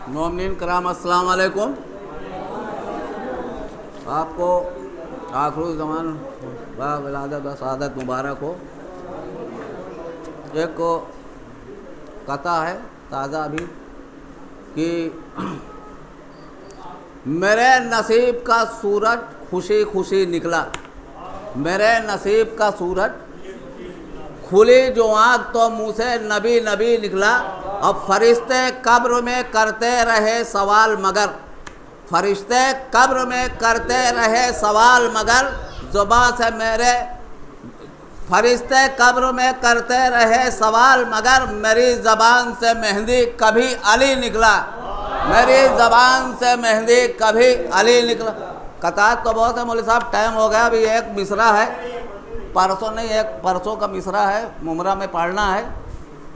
मोमिनीन कराम अस्सलाम वालेकुम। आपको आखिरी ज़मान व विलादत व सआदत मुबारक हो। एक कथा है ताज़ा अभी कि मेरे नसीब का सूरज खुशी खुशी निकला। मेरे नसीब का सूरज खुली जो आँख तो मुँह से नबी नबी निकला। अब फरिश्ते कब्र में करते रहे सवाल मगर, फरिश्ते कब्र में करते रहे सवाल मगर, ज़ुबान से मेरे फरिश्ते कब्र में करते रहे सवाल मगर, मेरी ज़बान से मेहंदी कभी अली निकला। मेरी ज़बान से मेहंदी कभी अली निकला। कतार तो बहुत है मौलवी साहब, टाइम हो गया। अभी एक मिसरा है, परसों नहीं, एक परसों का मिसरा है, मुमरा में पढ़ना है,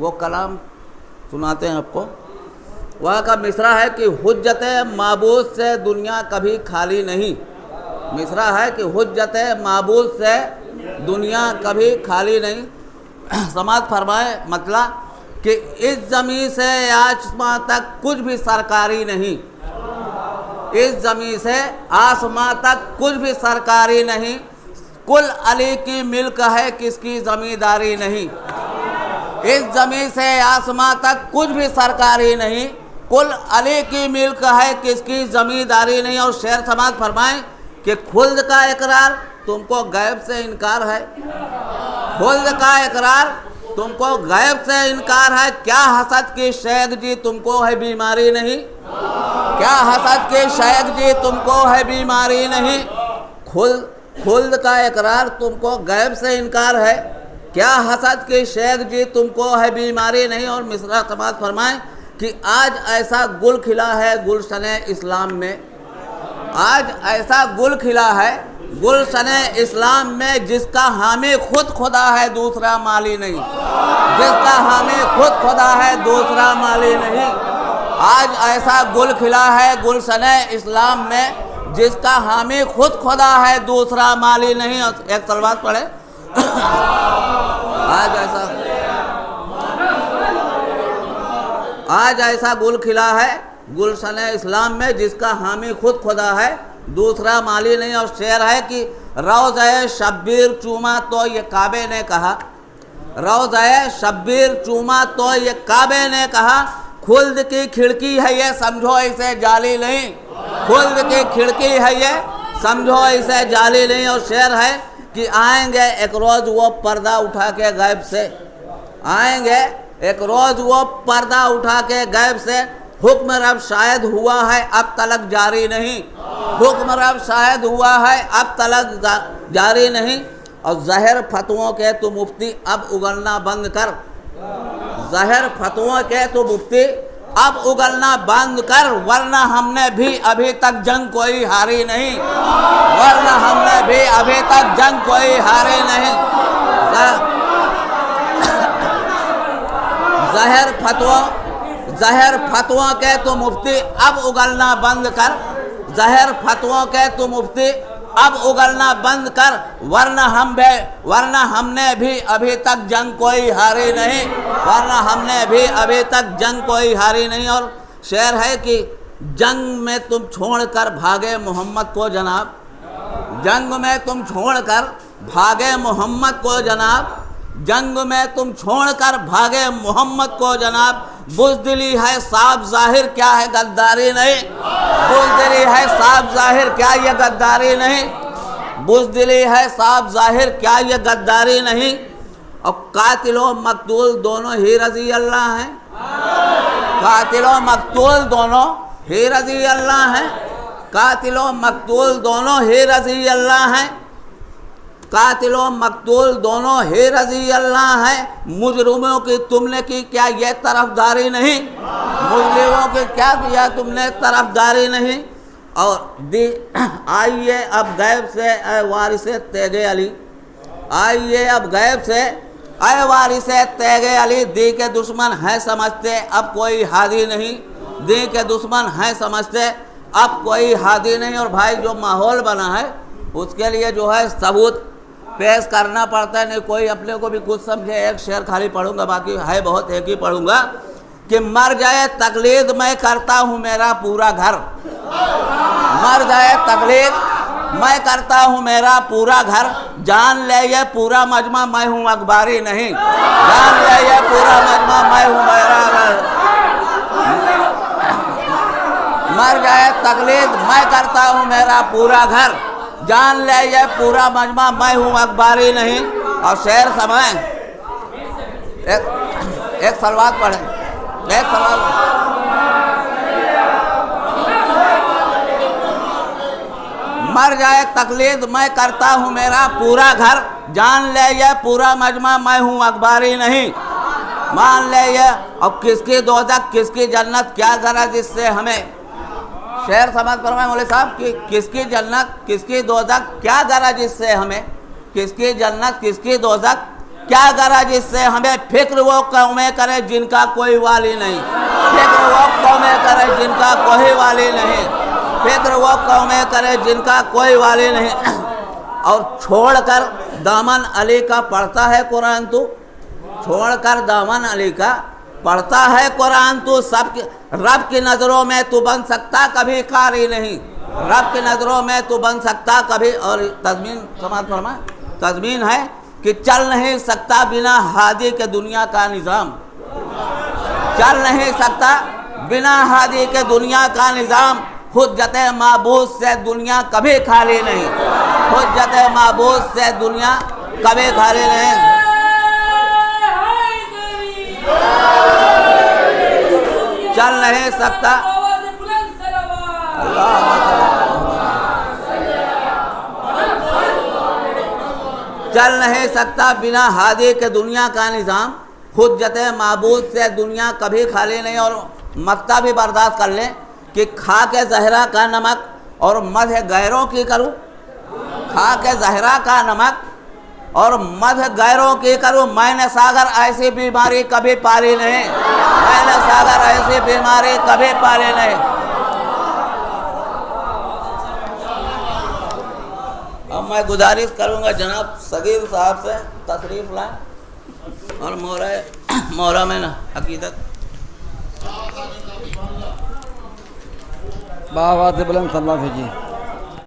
वो कलाम सुनाते हैं आपको। वहाँ का मिसरा है कि हुज्जत माबूद से दुनिया कभी खाली नहीं। मिसरा है कि हुज्जत माबूद से दुनिया कभी खाली नहीं। समाज फरमाए मतलब कि इस ज़मीन से आसमां तक कुछ भी सरकारी नहीं। इस ज़मीन से आसमां तक कुछ भी सरकारी नहीं। कुल अली की मिल्क है, किसकी ज़मींदारी नहीं। इस ज़मीन से आसमां तक कुछ भी सरकारी नहीं। कुल अली की मिल्क है, किसकी ज़मींदारी नहीं। और शेर समाज फरमाएं कि खुल्द का इकरार तुमको गैब से इनकार है। खुल्द का इकरार तुमको गैब से इनकार है। क्या हसद की शेख जी तुमको है बीमारी नहीं। क्या हसद की शेख जी तुमको है बीमारी नहीं। खुल्द का इकरार तुमको गैब से इनकार है। क्या हसद की शेख जी तुमको है बीमारी नहीं। और मिसरा समाज फरमाएं कि आज ऐसा गुल खिला है गुलशने इस्लाम में। आज ऐसा गुल खिला है गुलशने इस्लाम में, जिसका हामी खुद खुदा है दूसरा माली नहीं। जिसका हामी खुद खुदा है दूसरा माली नहीं। आज ऐसा गुल खिला है गुलशने इस्लाम में, जिसका हामी खुद खुदा है दूसरा माली नहीं। एक सलवात पढ़े। आज ऐसा गुल खिला है गुलशने इस्लाम में, जिसका हामी खुद खुदा है दूसरा माली नहीं। और शेर है कि रोज़े शब्बीर चूमा तो ये काबे ने कहा। रोज़े शब्बीर चूमा तो ये काबे ने कहा, खुल्द की खिड़की है ये समझो इसे जाली नहीं। खुल्द की खिड़की है ये समझो इसे जाली नहीं। और शेर है कि आएंगे एक रोज़ वो पर्दा उठा के गैब से। आएंगे एक रोज़ वो पर्दा उठा के गैब से, हुक्म रब शायद हुआ है अब तलक जारी नहीं। हुक्म रब शायद हुआ है अब तलक जारी नहीं। और ज़हर फतवों के तो मुफ्ती अब उगलना बंद कर। ज़हर फतवों के तो मुफ्ती अब उगलना बंद कर, वरना हमने भी अभी तक जंग कोई हारी नहीं। वरना हमने भी अभी तक जंग कोई हारी नहीं। ज़हर फतवों के तो मुफ्ती अब उगलना बंद कर। ज़हर फतवों के तो मुफ्ती अब उगलना बंद कर, वरना हमने भी अभी तक जंग कोई हारी नहीं। वरना हमने भी अभी तक जंग कोई हारी नहीं। और शेर है कि जंग में तुम छोड़कर भागे मोहम्मद को जनाब। जंग में तुम छोड़कर भागे मोहम्मद को जनाब। जंग में तुम छोड़कर भागे मोहम्मद को जनाब। बुज़दिली है साफ ज़ाहिर क्या है गद्दारी नहीं। बुज़दिली है साफ ज़ाहिर क्या ये गद्दारी नहीं। बुज़दिली है साफ ज़ाहिर क्या ये गद्दारी नहीं। और कातिल व मकतूल दोनों ही रज़ी अल्लाह हैं। कातिल व मकतूल दोनों ही रज़ी अल्लाह हैं। कातिल व मकतूल दोनों ही रज़ी अल्लाह हैं। कातिल व मकतूल दोनों ही रज़ी अल्लाह हैं। मुजरिमों की तुमने की क्या ये तरफदारी नहीं। मुजरिमों की क्या किया तुमने तरफदारी नहीं। और आइए अब गैब से ऐ वारिसे तेगे अली। आइए अब गैब से ऐ वारिसे तेगे अली। दी के दुश्मन हैं समझते अब कोई हादी नहीं। दी के दुश्मन हैं समझते अब कोई हादी नहीं। और भाई जो माहौल बना है उसके लिए जो है सबूत पेश करना पड़ता है, नहीं कोई अपने को भी कुछ समझे। एक शेर खाली पढ़ूंगा, बाकी है बहुत, एक ही पढ़ूंगा कि मर जाए तकलीद मैं करता हूँ मेरा पूरा घर, मर जाए तकलीद मैं करता हूँ मेरा पूरा घर, जान ले ये पूरा मजमा मैं हूँ अखबारी नहीं, जान ले ये पूरा मजमा मैं हूँ मेरा घर, मर जाए तकलीद मैं करता हूँ मेरा पूरा घर, जान ले ये पूरा मजमा मैं हूँ अखबारी नहीं। और शेर समय एक सलवात पढ़े, एक सलवात। मर जाए तकलीद मैं करता हूँ मेरा पूरा घर, जान ले ये पूरा मजमा मैं हूँ अखबारी नहीं, मान ले ये। और किसकी दोज़ख किसकी जन्नत क्या गरज इससे हमें, शेर समझ फरमाए मौलवी साहब कि किसकी जन्नत किसकी दोज़ख क्या गरज इससे हमें, किसकी जन्नत किसकी दोज़ख क्या गरज इससे हमें, फिक्र वो कौमें करे जिनका कोई वाली नहीं, फिक्र वो कौमें करे जिनका कोई वाली नहीं, फिक्र वो कौमें करे जिनका कोई वाली नहीं। और छोड़कर दामन अली का पढ़ता है कुरान तू, छोड़कर दामन अली का पढ़ता है कुरान तू, सबके रब की नज़रों में तू बन सकता कभी कारी नहीं, रब की नज़रों में तू बन सकता कभी। और तज़मीन समाज फरमा, तज़मीन है कि चल नहीं सकता बिना हादी के दुनिया का निज़ाम, चल नहीं सकता बिना हादी के दुनिया का निज़ाम, हुज्जत माबूद से दुनिया कभी खाली नहीं, हुज्जत माबूद से दुनिया कभी खाली नहीं। चल नहीं सकता, चल नहीं सकता बिना हादी के दुनिया का निज़ाम, हुज्जत माबूद से दुनिया कभी खाली नहीं। और मक्ता भी बर्दाश्त कर लें कि खा के ज़हरा का नमक और मध गैरों की करूँ, खा के ज़हरा का नमक और मध गैरों की करूँ, मैंने सागर ऐसी बीमारी कभी पाली नहीं, मैंने सागर ऐसी बीमारी कभी पाली नहीं। अब मैं गुजारिश करूँगा जनाब सगीर साहब से तशरीफ़ लाएँ और मोहरा में ना अकीदत बाबा से बुलंद सल्लल्लाहु अलैहि वसल्लम जी।